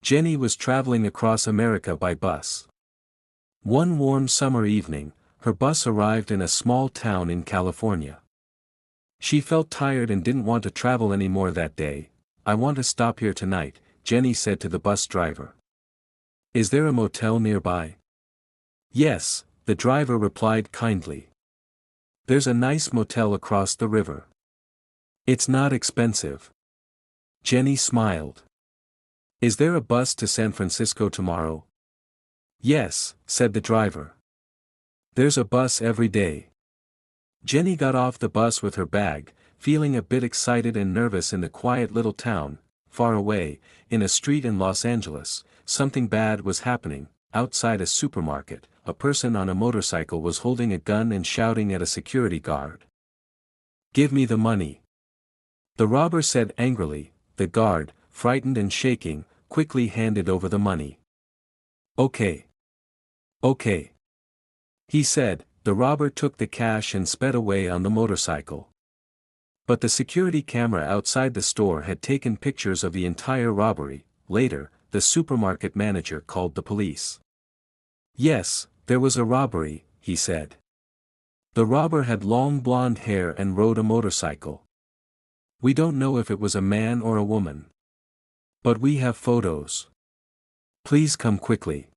Jenny was traveling across America by bus. One warm summer evening, her bus arrived in a small town in California. She felt tired and didn't want to travel anymore that day. "I want to stop here tonight," Jenny said to the bus driver. "Is there a motel nearby?" "Yes," the driver replied kindly. "There's a nice motel across the river. It's not expensive." Jenny smiled. "Is there a bus to San Francisco tomorrow?" "Yes," said the driver. "There's a bus every day." Jenny got off the bus with her bag, feeling a bit excited and nervous in the quiet little town. Far away, in a street in Los Angeles, something bad was happening. Outside a supermarket, a person on a motorcycle was holding a gun and shouting at a security guard. "Give me the money." The robber said angrily. The guard, frightened and shaking, quickly handed over the money. "Okay. Okay," he said. The robber took the cash and sped away on the motorcycle. But the security camera outside the store had taken pictures of the entire robbery. Later, the supermarket manager called the police. "Yes, there was a robbery," he said. "The robber had long blonde hair and rode a motorcycle. We don't know if it was a man or a woman. But we have photos. Please come quickly."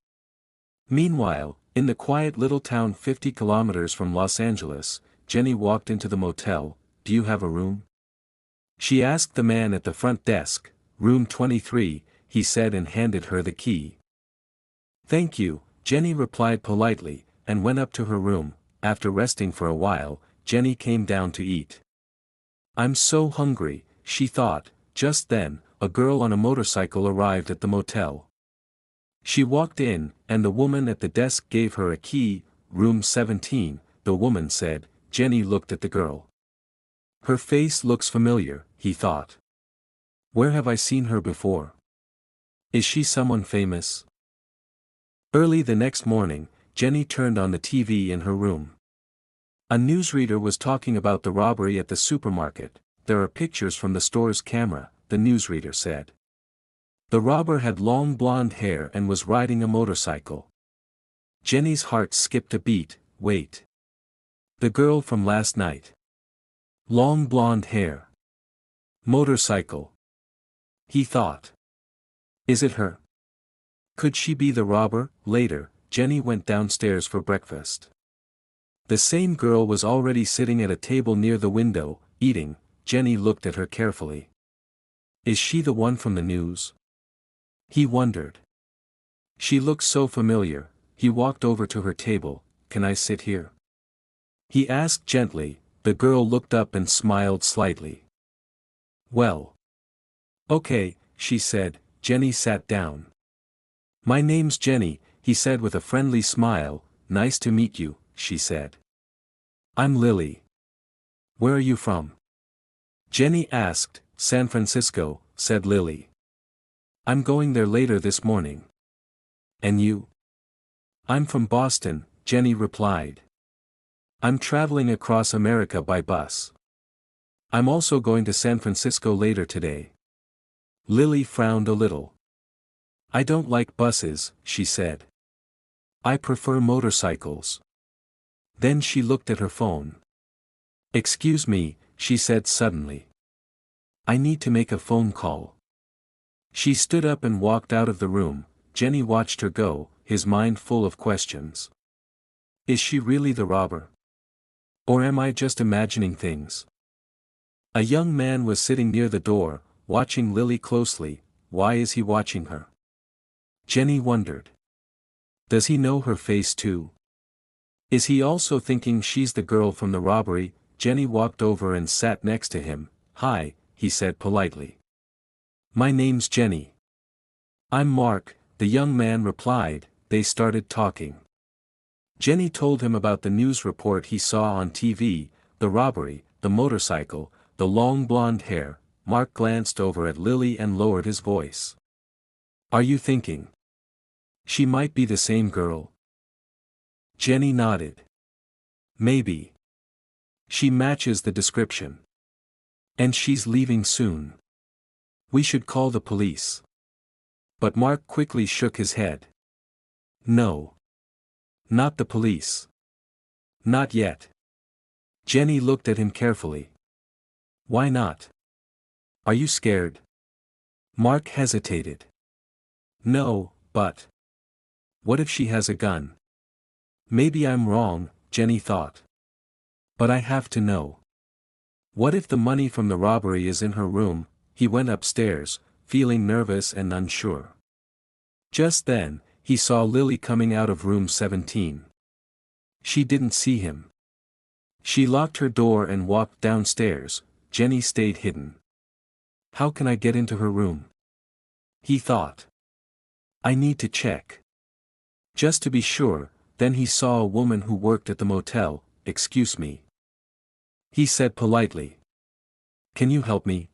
Meanwhile, in the quiet little town 50 kilometers from Los Angeles, Jenny walked into the motel. "Do you have a room?" she asked the man at the front desk. "Room 23, he said and handed her the key. "Thank you," Jenny replied politely, and went up to her room. After resting for a while, Jenny came down to eat. "I'm so hungry," she thought. Just then, a girl on a motorcycle arrived at the motel. She walked in, and the woman at the desk gave her a key. "Room 17, the woman said. Jenny looked at the girl. "Her face looks familiar," he thought. "Where have I seen her before? Is she someone famous?" Early the next morning, Jenny turned on the TV in her room. A newsreader was talking about the robbery at the supermarket. "There are pictures from the store's camera," the newsreader said. "The robber had long blonde hair and was riding a motorcycle." Jenny's heart skipped a beat. Wait. The girl from last night. Long blonde hair. Motorcycle. He thought. Is it her? Could she be the robber? Later, Jenny went downstairs for breakfast. The same girl was already sitting at a table near the window, eating. Jenny looked at her carefully. Is she the one from the news? He wondered. She looks so familiar. He walked over to her table. "Can I sit here?" he asked gently. The girl looked up and smiled slightly. "Well. Okay," she said. Jenny sat down. "My name's Jenny," he said with a friendly smile. "Nice to meet you," she said. "I'm Lily. Where are you from?" Jenny asked. "San Francisco," said Lily. "I'm going there later this morning." "And you?" "I'm from Boston," Jenny replied. "I'm traveling across America by bus. I'm also going to San Francisco later today." Lily frowned a little. "I don't like buses," she said. "I prefer motorcycles." Then she looked at her phone. "Excuse me," she said suddenly. "I need to make a phone call." She stood up and walked out of the room. Jenny watched her go, his mind full of questions. Is she really the robber? Or am I just imagining things? A young man was sitting near the door, watching Lily closely. Why is he watching her? Jenny wondered. Does he know her face too? Is he also thinking she's the girl from the robbery? Jenny walked over and sat next to him. "Hi," he said politely. "My name's Jenny." "I'm Mark," the young man replied. They started talking. Jenny told him about the news report he saw on TV, the robbery, the motorcycle, the long blonde hair. Mark glanced over at Lily and lowered his voice. "Are you thinking she might be the same girl?" Jenny nodded. "Maybe. She matches the description. And she's leaving soon. We should call the police." But Mark quickly shook his head. No. Not the police. Not yet. Jenny looked at him carefully. Why not? Are you scared? Mark hesitated. No, but. What if she has a gun? Maybe I'm wrong, Jenny thought. But I have to know. What if the money from the robbery is in her room? He went upstairs, feeling nervous and unsure. Just then, he saw Lily coming out of room 17. She didn't see him. She locked her door and walked downstairs. Jenny stayed hidden. How can I get into her room? He thought. I need to check. Just to be sure. Then he saw a woman who worked at the motel. Excuse me. He said politely. Can you help me?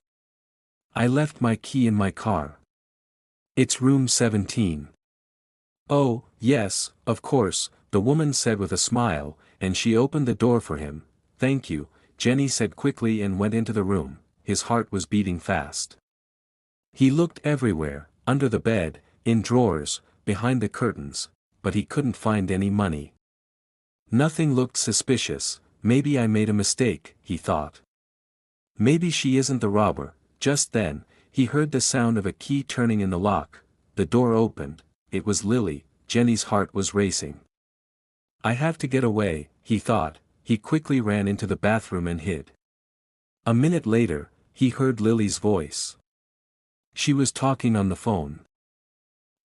I left my key in my car. It's room 17. Oh, yes, of course, the woman said with a smile, and she opened the door for him. Thank you, Jenny said quickly and went into the room. His heart was beating fast. He looked everywhere, under the bed, in drawers, behind the curtains, but he couldn't find any money. Nothing looked suspicious. Maybe I made a mistake, he thought. Maybe she isn't the robber. Just then, he heard the sound of a key turning in the lock. The door opened. It was Lily. Jenny's heart was racing. I have to get away, he thought. He quickly ran into the bathroom and hid. A minute later, he heard Lily's voice. She was talking on the phone.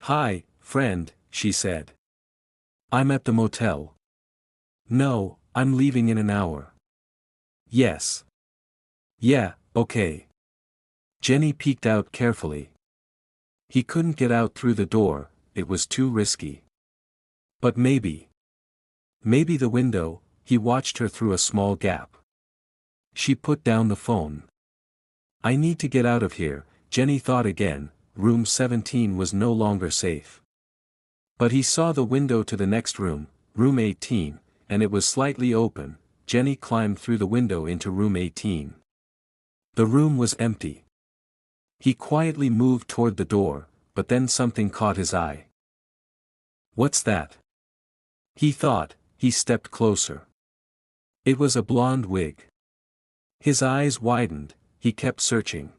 Hi, friend, she said. I'm at the motel. No, I'm leaving in an hour. Yes. Yeah, okay. Jenny peeked out carefully. He couldn't get out through the door, it was too risky. But maybe. Maybe the window. He watched her through a small gap. She put down the phone. I need to get out of here, Jenny thought again. Room 17 was no longer safe. But he saw the window to the next room, room 18, and it was slightly open. Jenny climbed through the window into room 18. The room was empty. He quietly moved toward the door, but then something caught his eye. What's that? He thought. He stepped closer. It was a blonde wig. His eyes widened. He kept searching.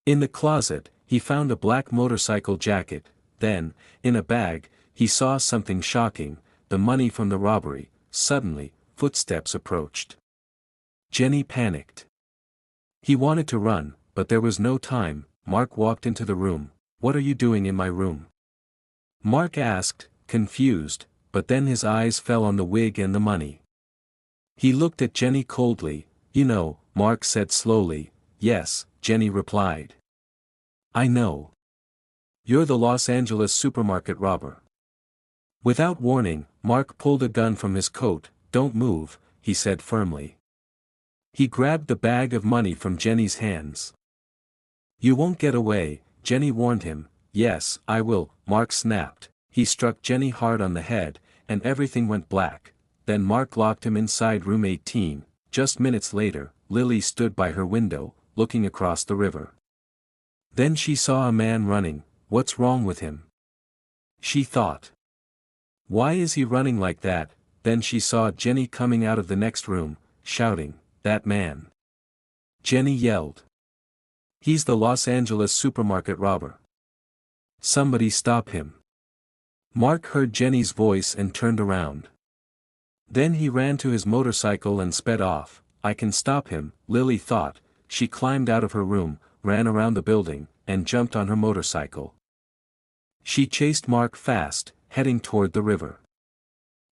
In the closet, he found a black motorcycle jacket. Then, in a bag, he saw something shocking, the money from the robbery. Suddenly, footsteps approached. Jenny panicked. He wanted to run, but there was no time. Mark walked into the room. What are you doing in my room? Mark asked, confused, but then his eyes fell on the wig and the money. He looked at Jenny coldly. You know, Mark said slowly. Yes, Jenny replied. I know. You're the Los Angeles supermarket robber. Without warning, Mark pulled a gun from his coat. Don't move, he said firmly. He grabbed the bag of money from Jenny's hands. You won't get away, Jenny warned him. Yes, I will, Mark snapped. He struck Jenny hard on the head, and everything went black. Then Mark locked him inside room 18. Just minutes later, Lily stood by her window, looking across the river. Then she saw a man running. What's wrong with him? She thought. Why is he running like that? Then she saw Jenny coming out of the next room, shouting, that man. Jenny yelled. He's the Los Angeles supermarket robber. Somebody stop him. Mark heard Jenny's voice and turned around. Then he ran to his motorcycle and sped off. I can stop him, Lily thought. She climbed out of her room, ran around the building, and jumped on her motorcycle. She chased Mark fast, heading toward the river.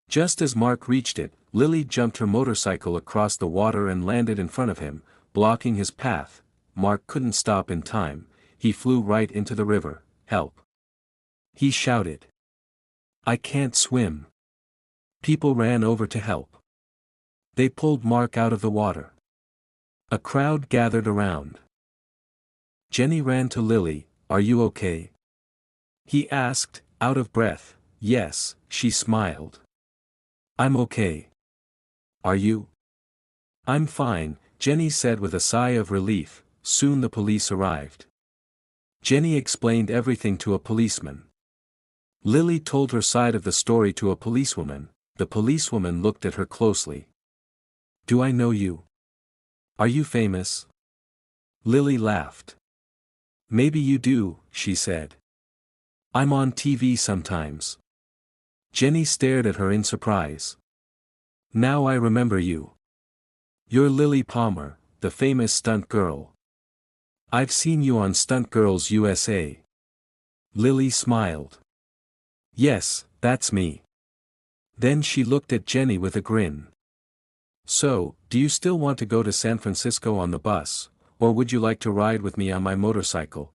Just as Mark reached it, Lily jumped her motorcycle across the water and landed in front of him, blocking his path. Mark couldn't stop in time. He flew right into the river. Help! He shouted. I can't swim. People ran over to help. They pulled Mark out of the water. A crowd gathered around. Jenny ran to Lily. Are you okay? He asked, out of breath. Yes, she smiled. I'm okay. Are you? I'm fine, Jenny said with a sigh of relief. Soon the police arrived. Jenny explained everything to a policeman. Lily told her side of the story to a policewoman. The policewoman looked at her closely. Do I know you? Are you famous? Lily laughed. Maybe you do, she said. I'm on TV sometimes. Jenny stared at her in surprise. Now I remember you. You're Lily Palmer, the famous stunt girl. I've seen you on Stunt Girls USA. Lily smiled. Yes, that's me. Then she looked at Jenny with a grin. So, do you still want to go to San Francisco on the bus, or would you like to ride with me on my motorcycle?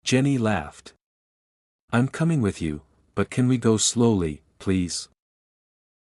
Jenny laughed. I'm coming with you, but can we go slowly, please?